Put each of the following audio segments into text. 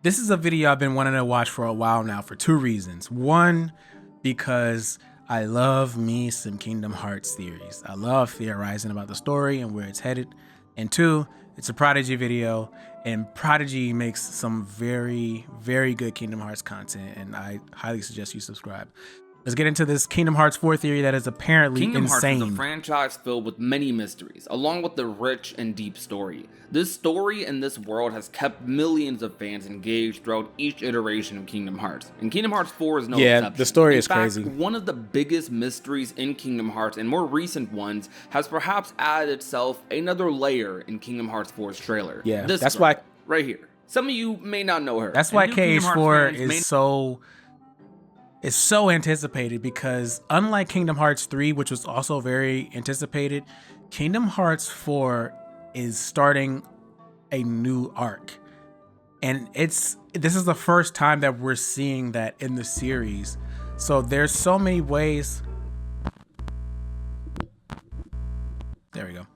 This is a video I've been wanting to watch for a while now for two reasons. One, because I love me some Kingdom Hearts theories. I love theorizing about the story and where it's headed. And two, it's a Prodigy video, and Prodigy makes some very, very good Kingdom Hearts content, and I highly suggest you subscribe. Let's get into this Kingdom Hearts 4 theory that is apparently Kingdom insane. Hearts is a franchise filled with many mysteries, along with a rich and deep story. This story and this world has kept millions of fans engaged throughout each iteration of Kingdom Hearts, and Kingdom Hearts 4 is no exception. The story is in fact, crazy. One of the biggest mysteries in Kingdom Hearts, and more recent ones, has perhaps added itself another layer in Kingdom Hearts 4's trailer. Yeah, this that's girl, why right here. Some of you may not know her. That's why KH4 is so anticipated, because unlike Kingdom Hearts 3, which was also very anticipated, Kingdom Hearts 4 is starting a new arc. And this is the first time that we're seeing that in the series. So there's so many ways. There we go.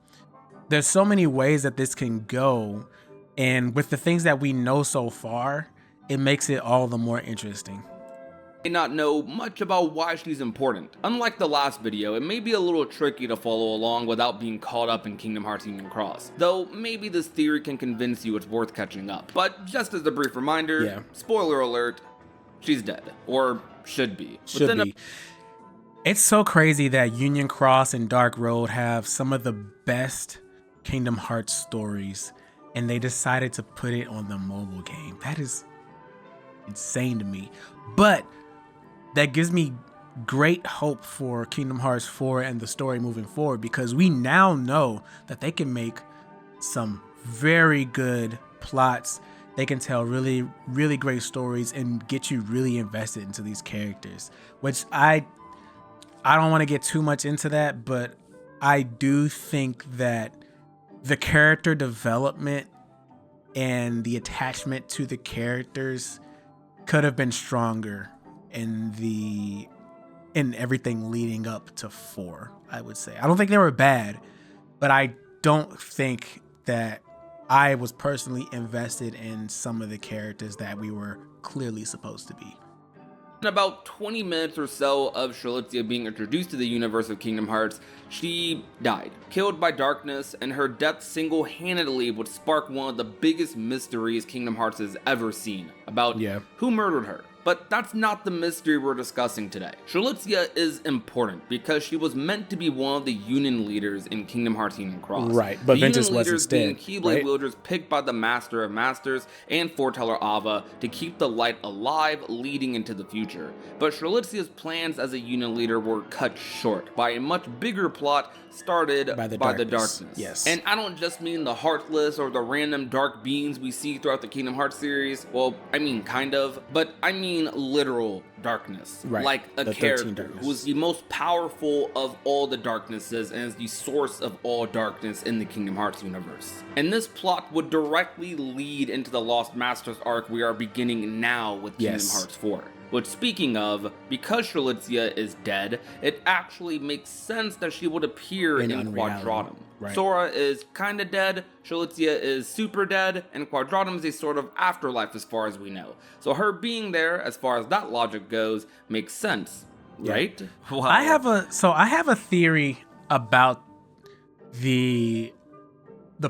There's so many ways that this can go. And with the things that we know so far, it makes it all the more interesting. May not know much about why she's important. Unlike the last video, it may be a little tricky to follow along without being caught up in Kingdom Hearts Union Cross, though maybe this theory can convince you it's worth catching up. But just as a brief reminder, spoiler alert, she's dead, or should be. It's so crazy that Union Cross and Dark Road have some of the best Kingdom Hearts stories, and they decided to put it on the mobile game. That is insane to me. But that gives me great hope for Kingdom Hearts 4 and the story moving forward, because we now know that they can make some very good plots. They can tell really, really great stories and get you really invested into these characters, which I don't want to get too much into that, but I do think that the character development and the attachment to the characters could have been stronger in everything leading up to 4, I would say. I don't think they were bad, but I don't think that I was personally invested in some of the characters that we were clearly supposed to be. In about 20 minutes or so of Strelitzia being introduced to the universe of Kingdom Hearts, she died, killed by darkness, and her death single-handedly would spark one of the biggest mysteries Kingdom Hearts has ever seen, about who murdered her. But that's not the mystery we're discussing today. Strelitzia is important because she was meant to be one of the Union leaders in Kingdom Hearts Union Cross. Right, but Ventus was instead, being Keyblade wielders picked by the Master of Masters and Foreteller Ava to keep the light alive leading into the future. But Strelitzia's plans as a Union leader were cut short by a much bigger plot started by the darkness. Yes. And I don't just mean the Heartless or the random dark beings we see throughout the Kingdom Hearts series. Well, I mean kind of, but I mean literal darkness, like a character who is the most powerful of all the darknesses and is the source of all darkness in the Kingdom Hearts universe. And this plot would directly lead into the Lost Masters arc we are beginning now with Kingdom Hearts 4. Which, speaking of, because Strelitzia is dead, it actually makes sense that she would appear in Quadratum. Sora is kinda dead, Strelitzia is super dead, and Quadratum is a sort of afterlife as far as we know. So her being there, as far as that logic goes, makes sense, right? Well, I have a theory about the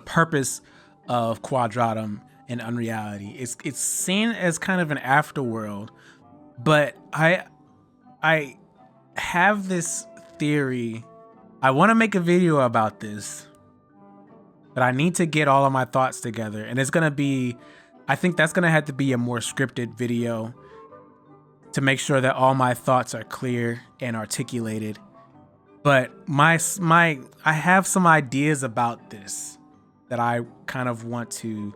purpose of Quadratum in Unreality. It's seen as kind of an afterworld. But I have this theory. I want to make a video about this, but I need to get all of my thoughts together. And it's going to be, I think that's going to have to be a more scripted video to make sure that all my thoughts are clear and articulated. But I have some ideas about this that I kind of want to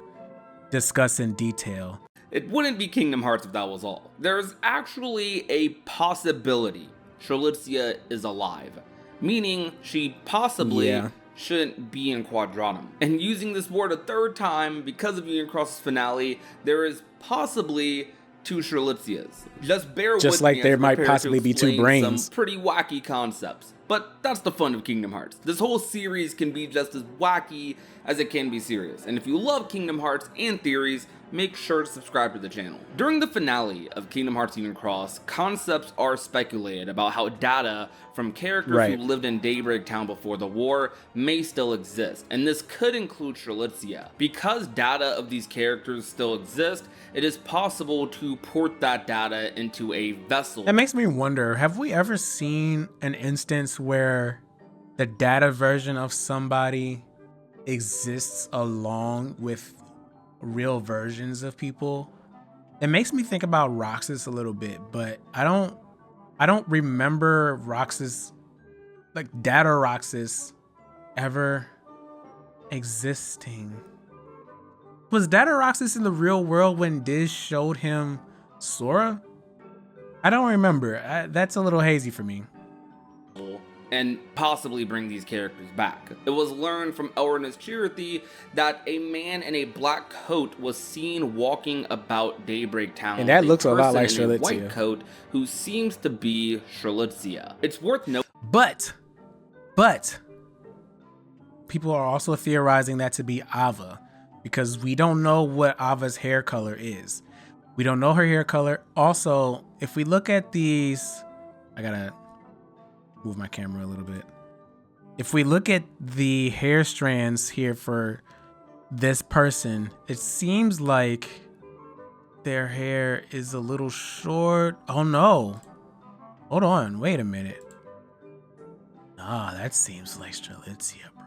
discuss in detail. It wouldn't be Kingdom Hearts if that was all. There's actually a possibility Strelitzia is alive, meaning she possibly shouldn't be in Quadratum. And using this word a third time, because of Union Cross's finale, there is possibly two Strelitzias. Just bear with me. Just like there might possibly be two brains. Some pretty wacky concepts. But that's the fun of Kingdom Hearts. This whole series can be just as wacky as it can be serious, and if you love Kingdom Hearts and theories, make sure to subscribe to the channel. During the finale of Kingdom Hearts Union Cross, concepts are speculated about how data from characters who lived in Daybreak Town before the war may still exist, and this could include Strelitzia. Because data of these characters still exist, it is possible to port that data into a vessel. That makes me wonder, have we ever seen an instance where the data version of somebody exists along with real versions of people? It makes me think about Roxas a little bit, but I don't remember Roxas, like Data Roxas, ever existing. Was Data Roxas in the real world when Diz showed him Sora? I don't remember. That's a little hazy for me. And possibly bring these characters back. It was learned from Elren's Chirithy that a man in a black coat was seen walking about Daybreak Town, and that looks a lot like Strelitzia. Strelitzia. White coat who seems to be Strelitzia. It's worth noting. But people are also theorizing that to be Ava, because we don't know what Ava's hair color is. We don't know her hair color. Also, if we look at these, I gotta move my camera a little bit. If we look at the hair strands here for this person, it seems like their hair is a little short. Oh no. Hold on, wait a minute. Ah, that seems like Strelitzia, bro.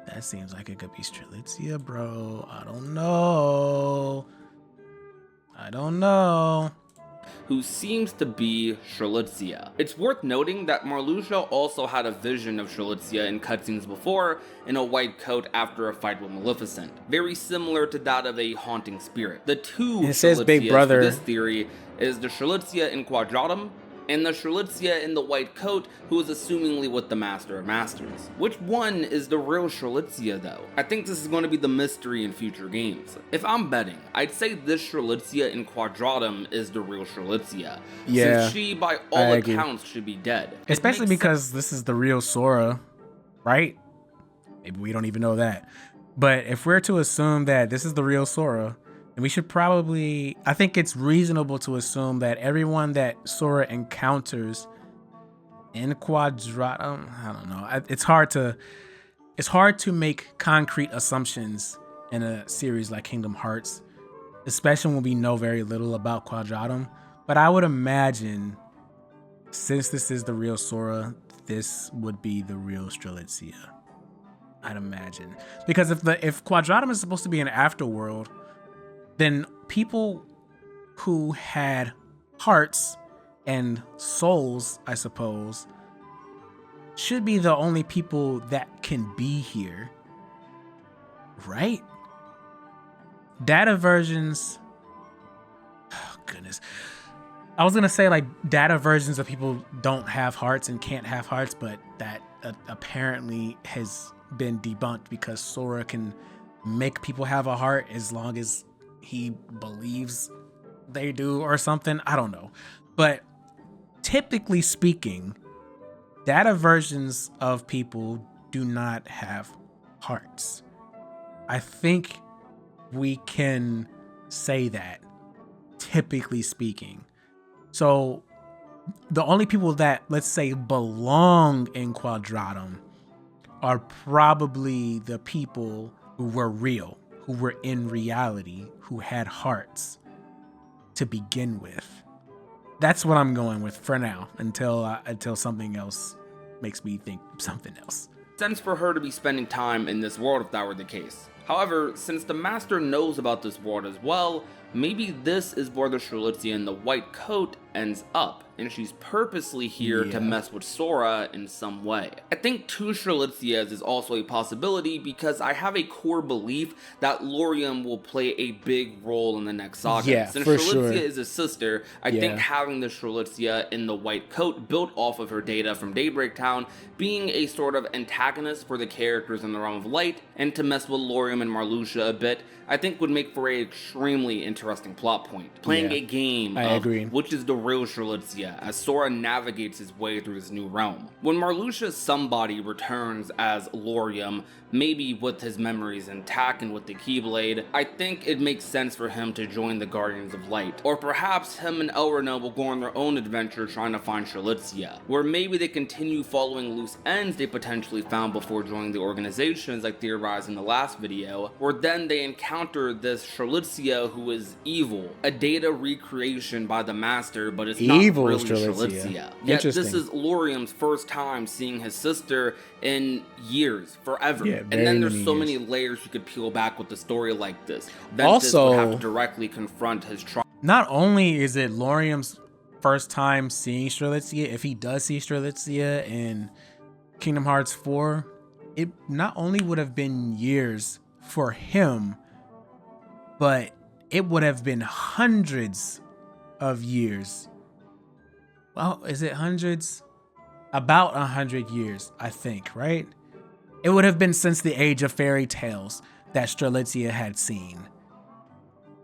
That seems like it could be Strelitzia, bro. I don't know. Who seems to be Strelitzia. It's worth noting that Marluxia also had a vision of Strelitzia in cutscenes before, in a white coat after a fight with Maleficent, very similar to that of a haunting spirit. The two Strelitzias for this theory is the Strelitzia in Quadratum and the Strelitzia in the white coat who is assumingly with the Master of Masters. Which one is the real Strelitzia though? I think this is going to be the mystery in future games. If I'm betting, I'd say this Strelitzia in Quadratum is the real Strelitzia, since she by all accounts should be dead. Especially because this is the real Sora, right? Maybe we don't even know that. But if we're to assume that this is the real Sora, we should probably, I think it's reasonable to assume that everyone that Sora encounters in Quadratum, I don't know. It's hard to make concrete assumptions in a series like Kingdom Hearts, especially when we know very little about Quadratum. But I would imagine, since this is the real Sora, this would be the real Strelitzia. I'd imagine. Because if Quadratum is supposed to be an afterworld, then people who had hearts and souls, I suppose, should be the only people that can be here, right? Data versions, oh goodness. I was gonna say like data versions of people don't have hearts and can't have hearts, but that apparently has been debunked because Sora can make people have a heart as long as he believes they do or something. I don't know. But typically speaking, data versions of people do not have hearts. I think we can say that, typically speaking. So the only people that, let's say, belong in Quadratum are probably the people who were real, who were in reality, who had hearts to begin with. That's what I'm going with for now, until something else makes me think something else. Sense for her to be spending time in this world if that were the case. However, since the Master knows about this world as well, maybe this is where the Strelitzia in the white coat ends up, and she's purposely here to mess with Sora in some way. I think two Strelitzias is also a possibility because I have a core belief that Lauriam will play a big role in the next saga. Since Strelitzia is a sister, I think having the Strelitzia in the white coat built off of her data from Daybreak Town being a sort of antagonist for the characters in the Realm of Light, and to mess with Lauriam and Marluxia a bit, I think would make for an extremely interesting plot point. Playing a game of which is the real Strelitzia as Sora navigates his way through this new realm. When Marluxia's somebody returns as Lauriam, maybe with his memories intact and with the Keyblade, I think it makes sense for him to join the Guardians of Light. Or perhaps him and Elrena will go on their own adventure trying to find Strelitzia, where maybe they continue following loose ends they potentially found before joining the organizations like theorized in the last video, or then they encounter this Strelitzia who is evil, a data recreation by the Master, but it's not evil really Strelitzia. Yet this is Lauriam's first time seeing his sister in years, forever. Yeah, and then there's so many layers you could peel back with a story like this. Ventus would have to directly confront his trauma. Not only is it Lauriam's first time seeing Strelitzia, if he does see Strelitzia in Kingdom Hearts 4, it not only would have been years for him, but it would have been hundreds of years. Well, is it hundreds? About 100 years, I think, right? It would have been since the age of fairy tales that Strelitzia had seen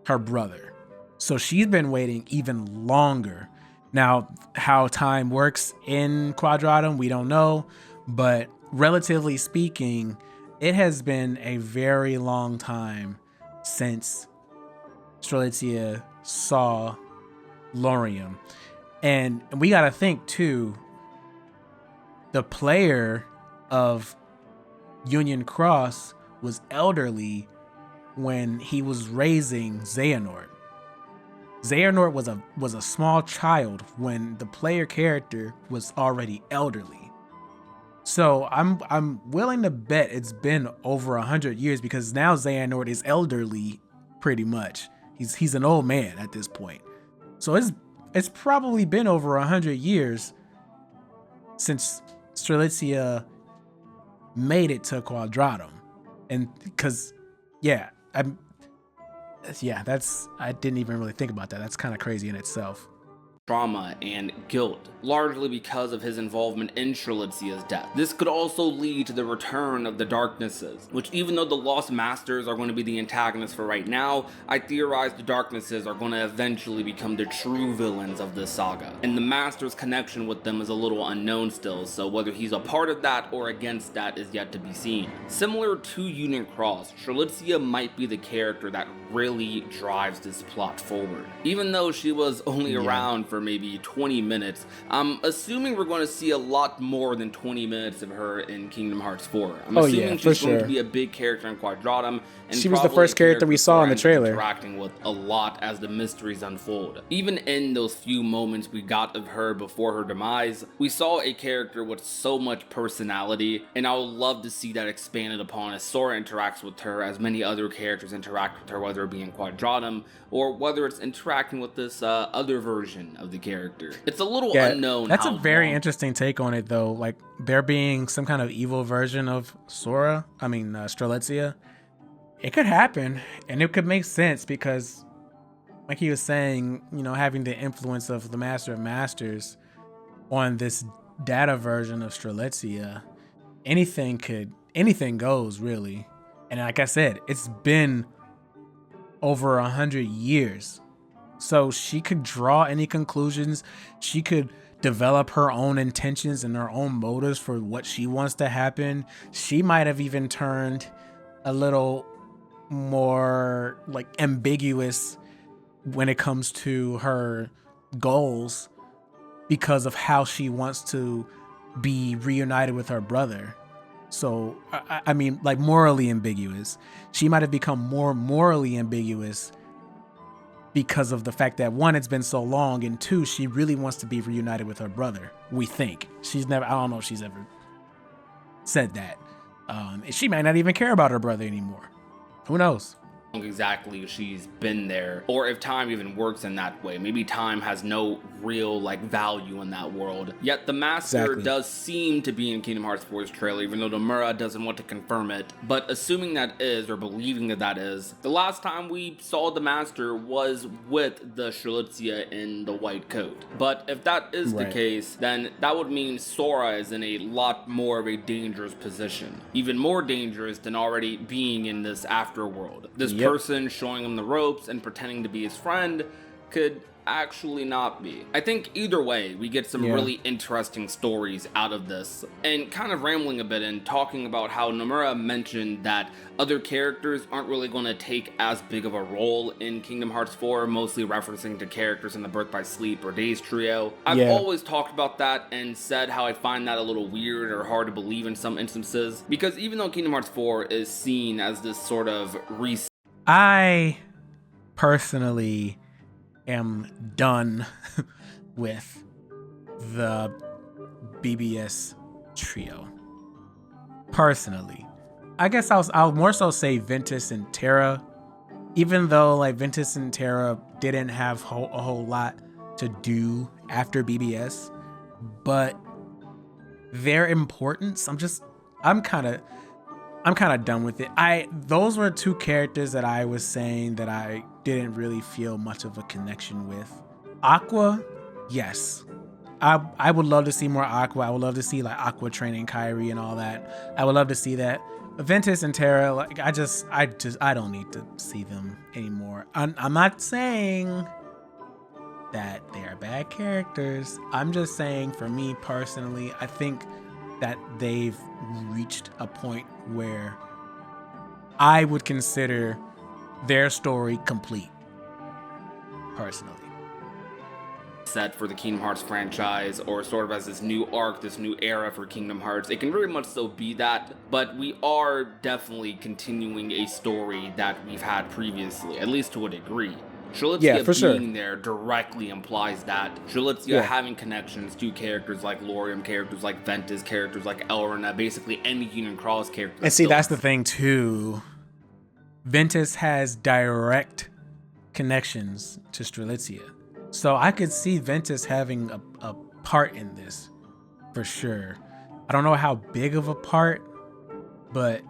her brother. So she's been waiting even longer. Now, how time works in Quadratum, we don't know, but relatively speaking, it has been a very long time since Strelitzia saw Lauriam. And we gotta think too, the player of Union Cross was elderly when he was raising Xehanort. Xehanort was a small child when the player character was already elderly. So I'm willing to bet it's been over 100 years, because now Xehanort is elderly pretty much. He's an old man at this point. So it's probably been over 100 years since Strelitzia made it to Quadratum. And because I didn't even really think about that. That's kind of crazy in itself. Trauma and guilt, largely because of his involvement in Strelitzia's death. This could also lead to the return of the Darknesses, which, even though the Lost Masters are going to be the antagonists for right now, I theorize the Darknesses are going to eventually become the true villains of this saga. And the Master's connection with them is a little unknown still, so whether he's a part of that or against that is yet to be seen. Similar to Union Cross, Strelitzia might be the character that really drives this plot forward. Even though she was only around for maybe 20 minutes, I'm assuming we're going to see a lot more than 20 minutes of her in Kingdom Hearts 4. I'm assuming she's going to be a big character in Quadratum, and she was the first character we saw in the trailer, interacting with a lot as the mysteries unfold. Even in those few moments we got of her before her demise, we saw a character with so much personality, and I would love to see that expanded upon as Sora interacts with her, as many other characters interact with her, whether it be in Quadratum or whether it's interacting with this other version of the character. It's a little unknown. That's a very interesting take on it, though. Like, there being some kind of evil version of Strelitzia. It could happen, and it could make sense because, like he was saying, having the influence of the Master of Masters on this data version of Strelitzia, anything goes, really. And like I said, it's been over 100 years. So she could draw any conclusions. She could develop her own intentions and her own motives for what she wants to happen. She might have even turned a little more ambiguous when it comes to her goals because of how she wants to be reunited with her brother. So, morally ambiguous. She might have become more morally ambiguous because of the fact that, one, it's been so long, and two, she really wants to be reunited with her brother. We think. I don't know if she's ever said that. She might not even care about her brother anymore. Who knows? Exactly she's been there, or if time even works in that way. Maybe time has no real value in that world. Yet the Master does seem to be in Kingdom Hearts 4's trailer, even though Nomura doesn't want to confirm it. But assuming that is, or believing that is, the last time we saw the Master was with the Strelitzia in the white coat. But if that is the case, then that would mean Sora is in a lot more of a dangerous position, even more dangerous than already being in this afterworld. This person showing him the ropes and pretending to be his friend could actually not be. I think either way, we get some really interesting stories out of this. And kind of rambling a bit and talking about how Nomura mentioned that other characters aren't really going to take as big of a role in Kingdom Hearts 4, mostly referencing to characters in the Birth by Sleep or Days trio. I've always talked about that and said how I find that a little weird or hard to believe in some instances, because even though Kingdom Hearts 4 is seen as this sort of I personally am done with the BBS trio. Personally, I guess I'll more so say Ventus and Terra, even though like Ventus and Terra didn't have a whole lot to do after BBS, but their importance, I'm kind of done with it. Those were two characters that I was saying that I didn't really feel much of a connection with. Aqua, yes. I would love to see more Aqua. I would love to see like Aqua training Kairi and all that. I would love to see that. Ventus and Terra, like I don't need to see them anymore. I'm not saying that they are bad characters. I'm just saying for me personally, I think that they've reached a point where I would consider their story complete, personally. Set for the Kingdom Hearts franchise, or sort of as this new arc, this new era for Kingdom Hearts. It can very much so be that, but we are definitely continuing a story that we've had previously, at least to a degree. Strelitzia being there directly implies that. Strelitzia having connections to characters like Lauriam, characters like Ventus, characters like Elrona, basically any Union Cross character. And see, that's the thing too. Ventus has direct connections to Strelitzia. So I could see Ventus having a part in this, for sure. I don't know how big of a part, but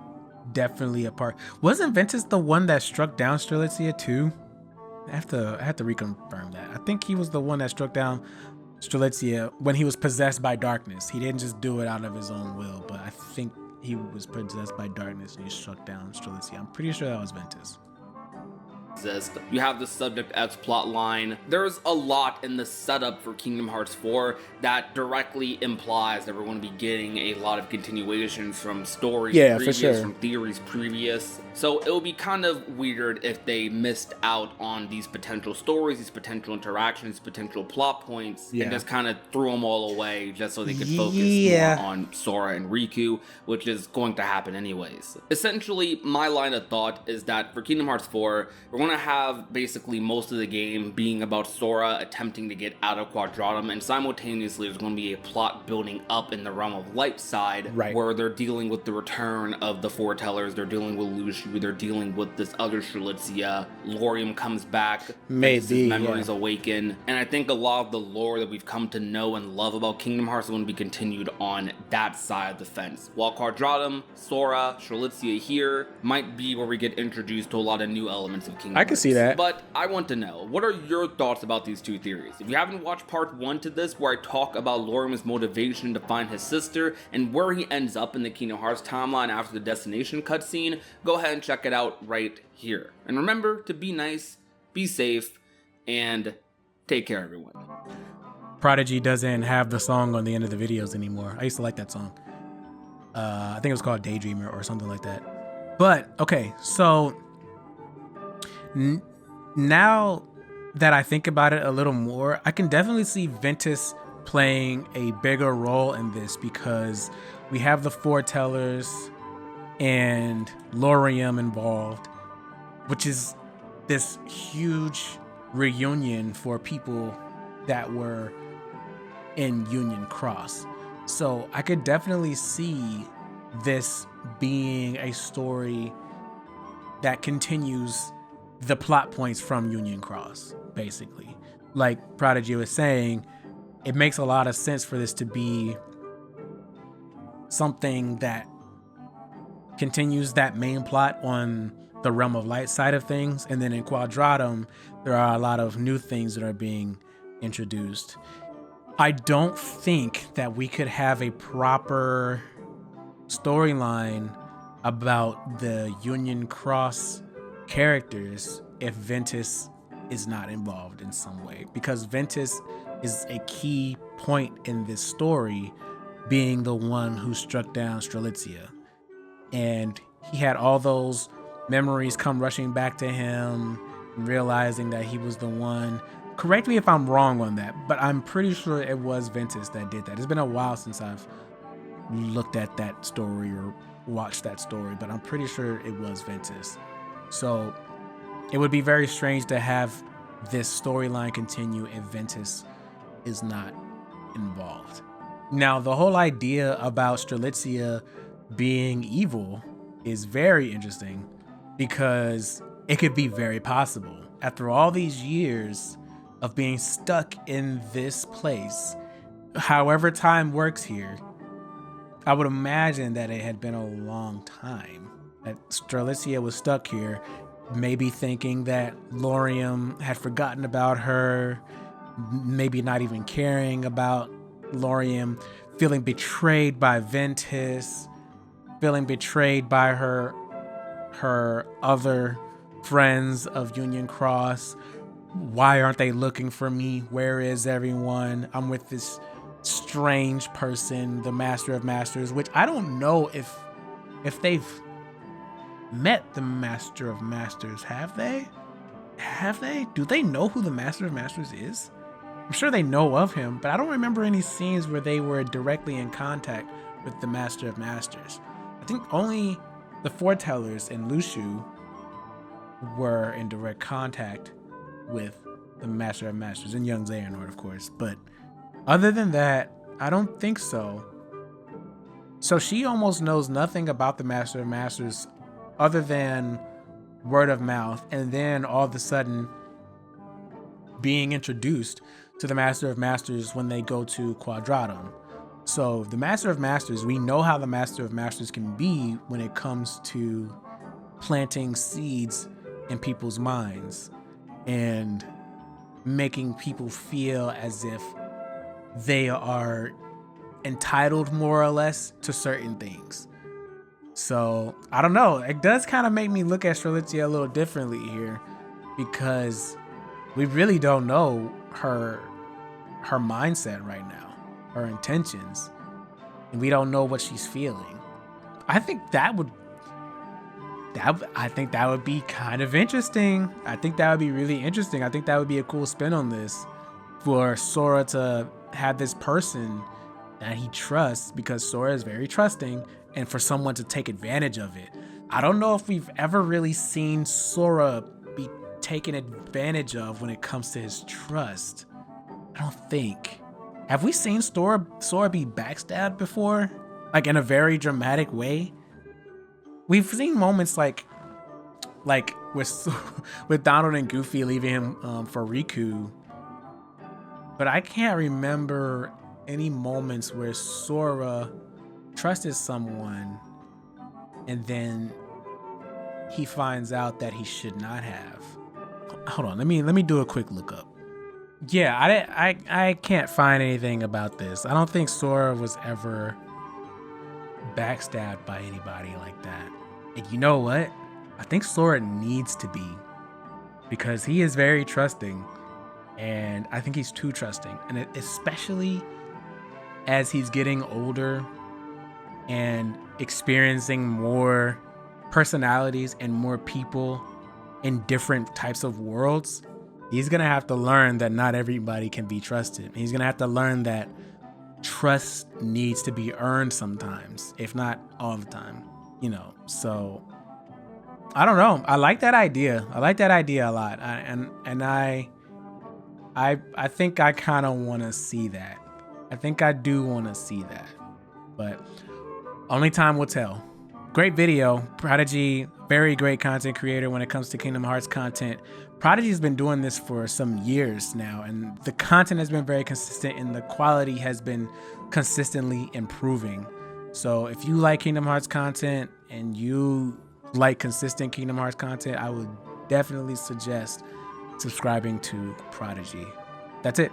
definitely a part. Wasn't Ventus the one that struck down Strelitzia too? I have to reconfirm that. I think he was the one that struck down Strelitzia when he was possessed by darkness. He didn't just do it out of his own will, but I think he was possessed by darkness and he struck down Strelitzia. I'm pretty sure that was Ventus. You have the Subject X plot line. There's a lot in the setup for Kingdom Hearts 4 that directly implies that we're going to be getting a lot of continuations from stories previous, from theories previous. So it would be kind of weird if they missed out on these potential stories, these potential interactions, potential plot points, and just kind of threw them all away just so they could focus more on Sora and Riku, which is going to happen anyways. Essentially, my line of thought is that for Kingdom Hearts 4, we're going to have basically most of the game being about Sora attempting to get out of Quadratum, and simultaneously there's going to be a plot building up in the Realm of Light side, where they're dealing with the return of the Foretellers, they're dealing with Luciu, they're dealing with this other Strelitzia, Lauriam comes back, his memories awaken, and I think a lot of the lore that we've come to know and love about Kingdom Hearts is going to be continued on that side of the fence. While Quadratum, Sora, Strelitzia here might be where we get introduced to a lot of new elements of Kingdom Hearts. I can see that. But I want to know, what are your thoughts about these two theories? If you haven't watched part 1 to this, where I talk about Lauriam's motivation to find his sister and where he ends up in the Kingdom Hearts timeline after the destination cutscene, go ahead and check it out right here. And remember to be nice, be safe, and take care, everyone. Prodigy doesn't have the song on the end of the videos anymore. I used to like that song. I think it was called Daydreamer or something like that. But, okay, so now that I think about it a little more, I can definitely see Ventus playing a bigger role in this, because we have the Foretellers and Lauriam involved, which is this huge reunion for people that were in Union Cross. So I could definitely see this being a story that continues the plot points from Union Cross, basically. Like Prodigy was saying, it makes a lot of sense for this to be something that continues that main plot on the Realm of Light side of things, and then in Quadratum, there are a lot of new things that are being introduced. I don't think that we could have a proper storyline about the Union Cross characters if Ventus is not involved in some way, because Ventus is a key point in this story, being the one who struck down Strelitzia. And he had all those memories come rushing back to him, realizing that he was the one. Correct me if I'm wrong on that, but I'm pretty sure it was Ventus that did that. It's been a while since I've looked at that story or watched that story, but I'm pretty sure it was Ventus. So it would be very strange to have this storyline continue if Ventus is not involved. Now, the whole idea about Strelitzia being evil is very interesting, because it could be very possible. After all these years of being stuck in this place, however time works here, I would imagine that it had been a long time that Strelitzia was stuck here, maybe thinking that Laurium had forgotten about her, maybe not even caring about Laurium, feeling betrayed by Ventus, feeling betrayed by her other friends of Union Cross. Why aren't they looking for me? Where is everyone? I'm with this strange person, the Master of Masters, which I don't know if they've met the Master of Masters. Have they? Do they know who the Master of Masters is? I'm sure they know of him, but I don't remember any scenes where they were directly in contact with the Master of Masters. I think only the Foretellers and Lushu were in direct contact with the Master of Masters, and young Xehanort, of course. But other than that, I don't think so. So she almost knows nothing about the Master of Masters other than word of mouth, and then all of a sudden being introduced to the Master of Masters when they go to Quadratum. So the Master of Masters, we know how the Master of Masters can be when it comes to planting seeds in people's minds and making people feel as if they are entitled more or less to certain things. So I don't know. It does kind of make me look at Strelitzia a little differently here, because we really don't know her mindset right now, her intentions, and we don't know what she's feeling. I think that would be kind of interesting. I think that would be really interesting. I think that would be a cool spin on this, for Sora to have this person that he trusts, because Sora is very trusting, and for someone to take advantage of it. I don't know if we've ever really seen Sora be taken advantage of when it comes to his trust. I don't think. Have we seen Sora be backstabbed before? Like in a very dramatic way? We've seen moments like with Donald and Goofy leaving him for Riku, but I can't remember any moments where Sora trusted someone and then he finds out that he should not have. Hold on, let me do a quick look up. Yeah, I can't find anything about this. I don't think Sora was ever backstabbed by anybody like that. And you know what? I think Sora needs to be, because he is very trusting, and I think he's too trusting. And especially as he's getting older and experiencing more personalities and more people in different types of worlds, he's gonna have to learn that not everybody can be trusted. He's gonna have to learn that trust needs to be earned sometimes, if not all the time, you know. So I don't know. I like that idea. I like that idea a lot. I think I kind of want to see that. I think I do want to see that, but only time will tell. Great video. Prodigy, very great content creator when it comes to Kingdom Hearts content. Prodigy's been doing this for some years now, and the content has been very consistent and the quality has been consistently improving. So if you like Kingdom Hearts content and you like consistent Kingdom Hearts content, I would definitely suggest subscribing to Prodigy. That's it.